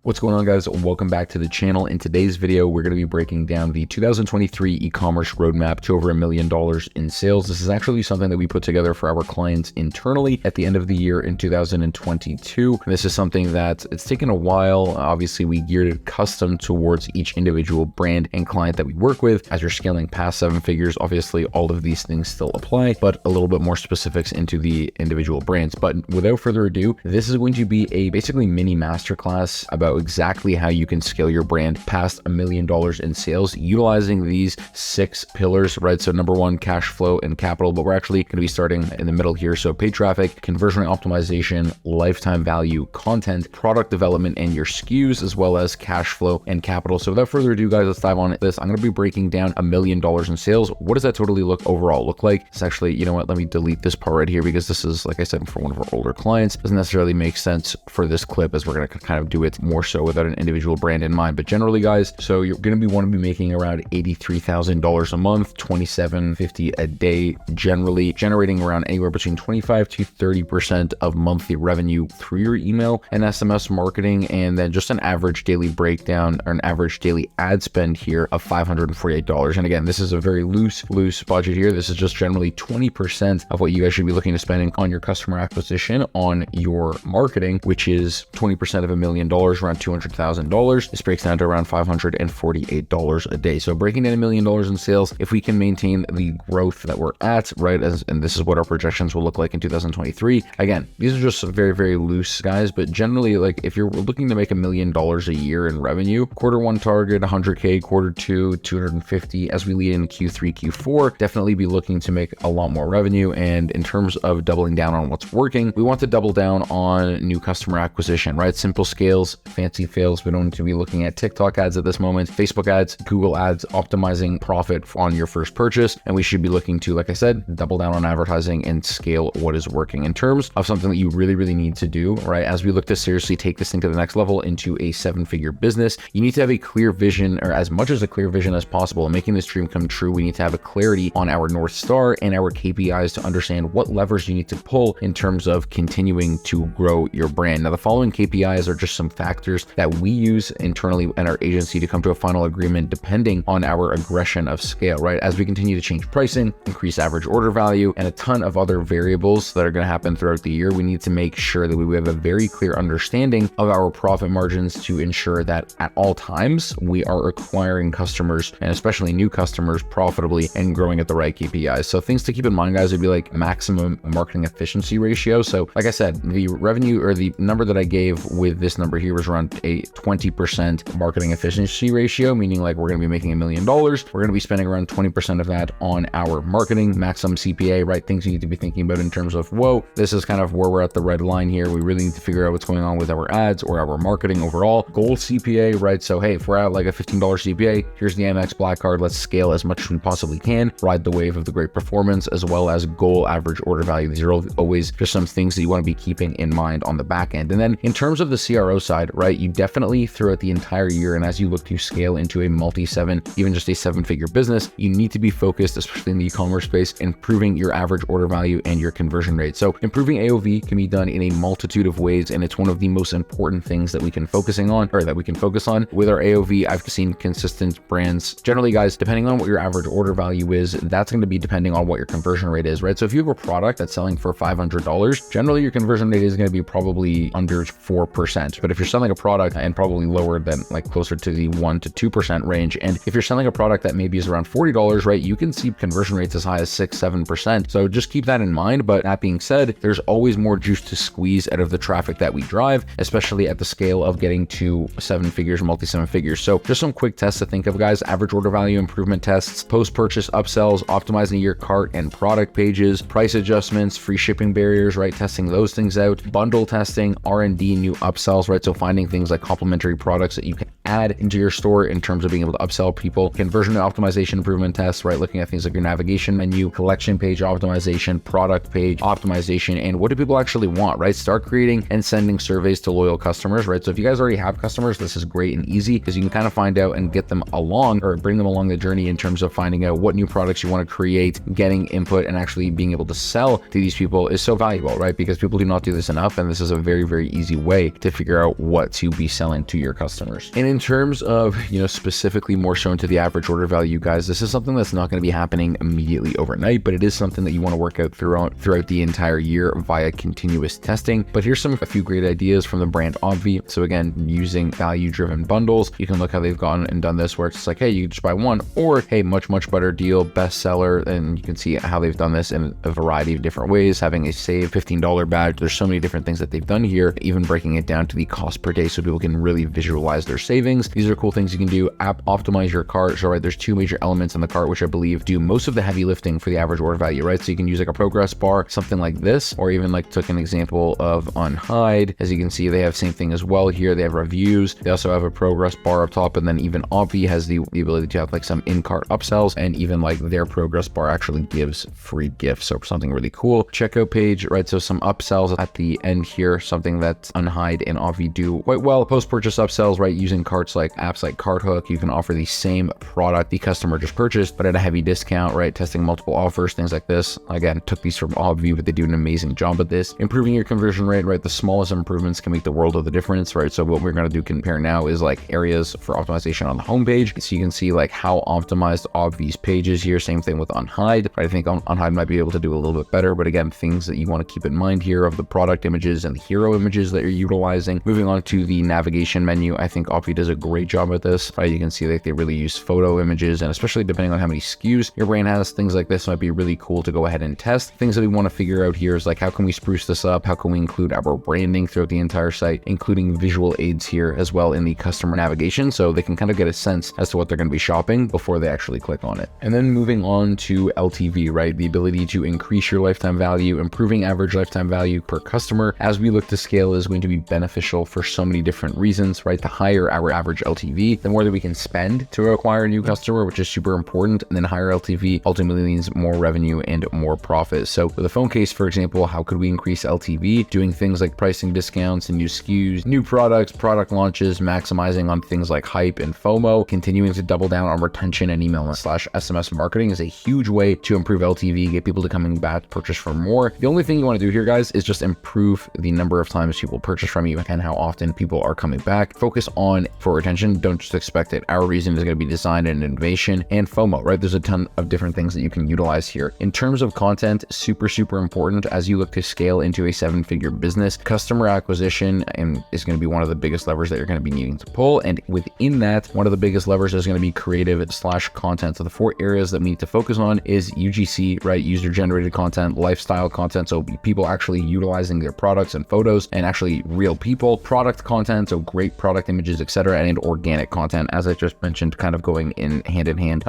What's going on, guys? Welcome back to the channel. In today's video, we're going to be breaking down the 2023 e-commerce roadmap to over $1 million in sales. This is actually something that we put together for our clients internally at the end of the year in 2022. This is something that it's taken a while. Obviously, we geared it custom towards each individual brand and client that we work with. As you're scaling past 7 figures, obviously all of these things still apply, but a little bit more specifics into the individual brands. But without further ado, this is going to be a basically mini masterclass about exactly how you can scale your brand past $1 million in sales utilizing these 6 pillars, right? So number 1, cash flow and capital, but we're actually going to be starting in the middle here. So paid traffic, conversion rate optimization, lifetime value, content, product development, and your SKUs, as well as cash flow and capital. So without further ado, guys, let's dive on this. I'm going to be breaking down $1 million in sales. What does that totally overall look like? It's actually, you know what, let me delete this part right here because this is, like I said, for one of our older clients. Doesn't necessarily make sense for this clip as we're going to kind of do it more so without an individual brand in mind. But generally, guys, so you're going to want to be making around $83,000 a month, $2,750 a day, generally generating around anywhere between 25 to 30% of monthly revenue through your email and SMS marketing, and then just an average daily breakdown or an average daily ad spend here of $548. And again, this is a very loose budget here. This is just generally 20% of what you guys should be looking to spending on your customer acquisition on your marketing, which is 20% of $1 million, around $200,000. This breaks down to around $548 a day. So breaking down $1 million in sales, if we can maintain the growth that we're at, right, and this is what our projections will look like in 2023. Again, these are just very loose, guys, but generally, like, if you're looking to make $1 million a year in revenue, quarter 1 target 100K, quarter 2 250. As we lead in Q3, Q4, definitely be looking to make a lot more revenue. And in terms of doubling down on what's working, we want to double down on new customer acquisition, right? Simple scales, fancy fails. We don't need to be looking at TikTok ads at this moment, Facebook ads, Google ads, optimizing profit on your first purchase. And we should be looking to, like I said, double down on advertising and scale what is working. In terms of something that you really need to do, right, as we look to seriously take this thing to the next level into a 7-figure business, you need to have a clear vision, or as much as a clear vision as possible. And making this dream come true, we need to have a clarity on our North Star and our KPIs to understand what levers you need to pull in terms of continuing to grow your brand. Now, the following KPIs are just some factors that we use internally in our agency to come to a final agreement depending on our aggression of scale, right? As we continue to change pricing, increase average order value, and a ton of other variables that are going to happen throughout the year, we need to make sure that we have a very clear understanding of our profit margins to ensure that at all times we are acquiring customers, and especially new customers, profitably and growing at the right KPIs. So things to keep in mind, guys, would be like maximum marketing efficiency ratio. So like I said, the revenue, or the number that I gave with this number here, was around a 20% marketing efficiency ratio, meaning like we're going to be making $1 million. We're going to be spending around 20% of that on our marketing. Maximum CPA, right? Things you need to be thinking about in terms of, whoa, this is kind of where we're at the red line here. We really need to figure out what's going on with our ads or our marketing overall. Goal CPA, right? So hey, if we're at like a $15 CPA, here's the Amex Black Card. Let's scale as much as we possibly can, ride the wave of the great performance, as well as goal average order value. These are always just some things that you want to be keeping in mind on the back end. And then in terms of the CRO side, right, you definitely throughout the entire year, and as you look to scale into a multi-7, even just a 7-figure business, you need to be focused, especially in the e-commerce space, improving your average order value and your conversion rate. So improving AOV can be done in a multitude of ways, and it's one of the most important things that we can focus on with our AOV. I've seen consistent brands, generally, guys, depending on what your average order value is, that's going to be depending on what your conversion rate is, right? So if you have a product that's selling for $500, generally your conversion rate is going to be probably under 4%. But if you're selling a product and probably lower than like closer to the 1 to 2% range, and if you're selling a product that maybe is around $40, right, you can see conversion rates as high as 6-7%. So just keep that in mind. But that being said, there's always more juice to squeeze out of the traffic that we drive, especially at the scale of getting to 7 figures, multi-7 figures. So just some quick tests to think of, guys: average order value improvement tests, post-purchase upsells, optimizing your cart and product pages, price adjustments, free shipping barriers, right, testing those things out, bundle testing, R&D, new upsells, right, so finding things like complementary products that you can add into your store in terms of being able to upsell people, conversion optimization improvement tests, right? Looking at things like your navigation menu, collection page optimization, product page optimization, and what do people actually want, right? Start creating and sending surveys to loyal customers, right? So if you guys already have customers, this is great and easy because you can kind of find out and get them along or bring them along the journey in terms of finding out what new products you want to create, getting input, and actually being able to sell to these people is so valuable, right? Because people do not do this enough, and this is a very, very easy way to figure out what to be selling to your customers. And in terms of, specifically more so into the average order value, guys, this is something that's not going to be happening immediately overnight, but it is something that you want to work out throughout the entire year via continuous testing. But here's a few great ideas from the brand AOV. So again, using value-driven bundles, you can look how they've gone and done this, where it's like, hey, you can just buy one, or hey, much better deal, bestseller. And you can see how they've done this in a variety of different ways, having a save $15 badge. There's so many different things that they've done here, even breaking it down to the cost per day so people can really visualize their savings. These are cool things you can do. Optimize your cart. So right, there's two major elements in the cart, which I believe do most of the heavy lifting for the average order value, right? So you can use like a progress bar, something like this, or even like took an example of Unhide. As you can see, they have same thing as well here. They have reviews. They also have a progress bar up top, and then even AOV has the ability to have like some in-cart upsells, and even like their progress bar actually gives free gifts. So something really cool. Checkout page, right? So some upsells at the end here, something that Unhide and AOV do quite well. Post-purchase upsells, right? Using carts like apps like CartHook, you can offer the same product the customer just purchased, but at a heavy discount, right? Testing multiple offers, things like this. Again, took these from AOV, but they do an amazing job at this. Improving your conversion rate, right? The smallest improvements can make the world of the difference, right? So what we're going to do compare now is like areas for optimization on the homepage. So you can see like how optimized AOV's page is here. Same thing with Unhide. I think Unhide might be able to do a little bit better, but again, things that you want to keep in mind here of the product images and the hero images that you're utilizing. Moving on to the navigation menu, I think AOV does a great job at this, right? You can see that they really use photo images, and especially depending on how many SKUs your brand has, things like this might be really cool to go ahead and test. Things that we want to figure out here is like, how can we spruce this up? How can we include our branding throughout the entire site, including visual aids here as well in the customer navigation, so they can kind of get a sense as to what they're going to be shopping before they actually click on it. And then moving on to LTV, right? The ability to increase your lifetime value, improving average lifetime value per customer as we look to scale is going to be beneficial for so many different reasons, right? The higher our average LTV, the more that we can spend to acquire a new customer, which is super important. And then higher LTV ultimately means more revenue and more profit. So for the phone case, for example, how could we increase LTV? Doing things like pricing discounts and new SKUs, new products, product launches, maximizing on things like hype and FOMO, continuing to double down on retention and email / SMS marketing is a huge way to improve LTV, get people to coming back to purchase for more. The only thing you want to do here, guys, is just improve the number of times people purchase from you and how often people are coming back. Focus on for retention. Don't just expect it. Our reason is going to be design and innovation and FOMO, right? There's a ton of different things that you can utilize here. In terms of content, super important as you look to scale into a 7-figure business. Customer acquisition is going to be one of the biggest levers that you're going to be needing to pull. And within that, one of the biggest levers is going to be creative / content. So the 4 areas that we need to focus on is UGC, right? User generated content, lifestyle content. So people actually utilizing their products and photos and actually real people, product content. So great product images, etc. And organic content, as I just mentioned, kind of going in hand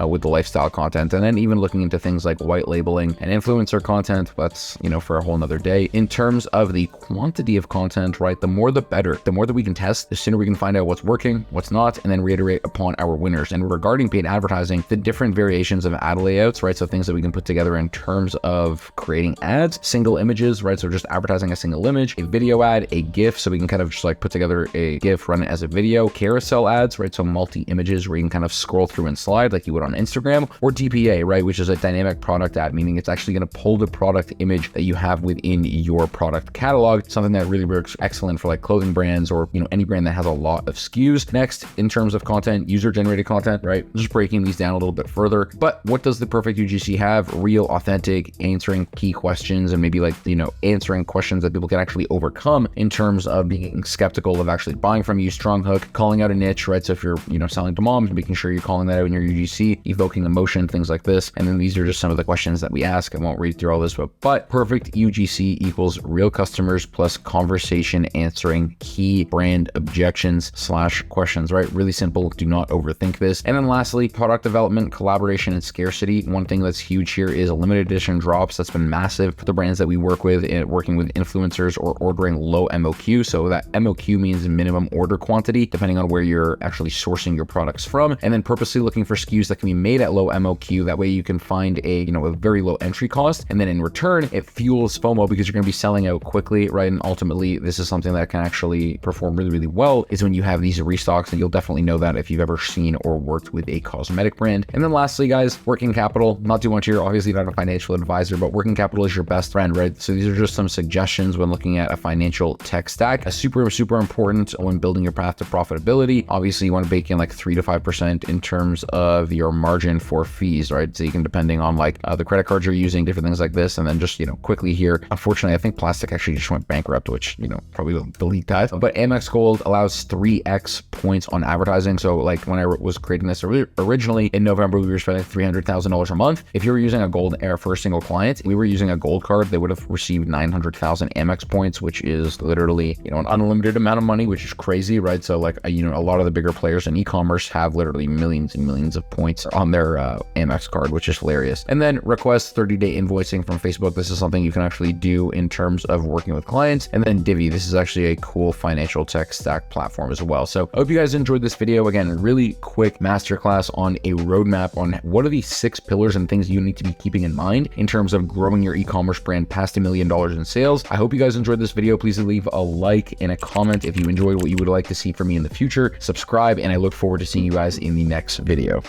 with the lifestyle content. And then even looking into things like white labeling and influencer content. That's, for a whole nother day. In terms of the quantity of content, right? The more the better. The more that we can test, the sooner we can find out what's working, what's not, and then reiterate upon our winners. And regarding paid advertising, the different variations of ad layouts, right? So things that we can put together in terms of creating ads, single images, right? So just advertising a single image, a video ad, a GIF. So we can kind of just like put together a GIF, run it as a video, carousel ads, right? So multi-images where you can kind of scroll through and slide like you would on Instagram, or DPA, right? Which is a dynamic product ad, meaning it's actually going to pull the product image that you have within your product catalog, something that really works excellent for like clothing brands or, any brand that has a lot of SKUs. Next, in terms of content, user generated content, right? Just breaking these down a little bit further. But what does the perfect UGC have? Real, authentic, answering key questions, and maybe like, answering questions that people can actually overcome in terms of being skeptical of actually buying from you. Strong hook, calling out a niche, right? So if you're, selling to moms, making sure you're calling that out in your UGC, evoking emotion, things like this. And then these are just some of the questions that we ask. I won't read through all this, but perfect UGC equals real customers plus conversation answering key brand objections / questions, right? Really simple. Do not overthink this. And then lastly, product development, collaboration, and scarcity. One thing that's huge here is limited edition drops. That's been massive for the brands that we work with, working with influencers or ordering low MOQ. So that MOQ means minimum order quantity. Depending on where you're actually sourcing your products from, and then purposely looking for SKUs that can be made at low MOQ. That way you can find a very low entry cost, and then in return it fuels FOMO because you're going to be selling out quickly, right? And ultimately this is something that can actually perform really, really well, is when you have these restocks, and you'll definitely know that if you've ever seen or worked with a cosmetic brand. And then lastly, guys, working capital. Not too much here, obviously not a financial advisor, but working capital is your best friend, right? So these are just some suggestions when looking at a financial tech stack. A super important when building your path to profitability. Obviously you want to bake in like 3 to 5% in terms of your margin for fees, right? So you can, depending on like the credit cards you're using, different things like this. And then just, quickly here, unfortunately, I think Plastic actually just went bankrupt, which, probably will delete that. But Amex Gold allows 3x points on advertising. So like when I was creating this originally in November, we were spending $300,000 a month. If you were using a Gold Air for a single client, we were using a gold card, they would have received 900,000 Amex points, which is literally, an unlimited amount of money, which is crazy, right? So like, a lot of the bigger players in e-commerce have literally millions and millions of points on their Amex card, which is hilarious. And then request 30-day invoicing from Facebook. This is something you can actually do in terms of working with clients. And then Divvy, this is actually a cool financial tech stack platform as well. So I hope you guys enjoyed this video. Again, a really quick masterclass on a roadmap on what are these 6 pillars and things you need to be keeping in mind in terms of growing your e-commerce brand past $1 million in sales. I hope you guys enjoyed this video. Please leave a like and a comment if you enjoyed what you would like to see from me in the future. Subscribe, and I look forward to seeing you guys in the next video.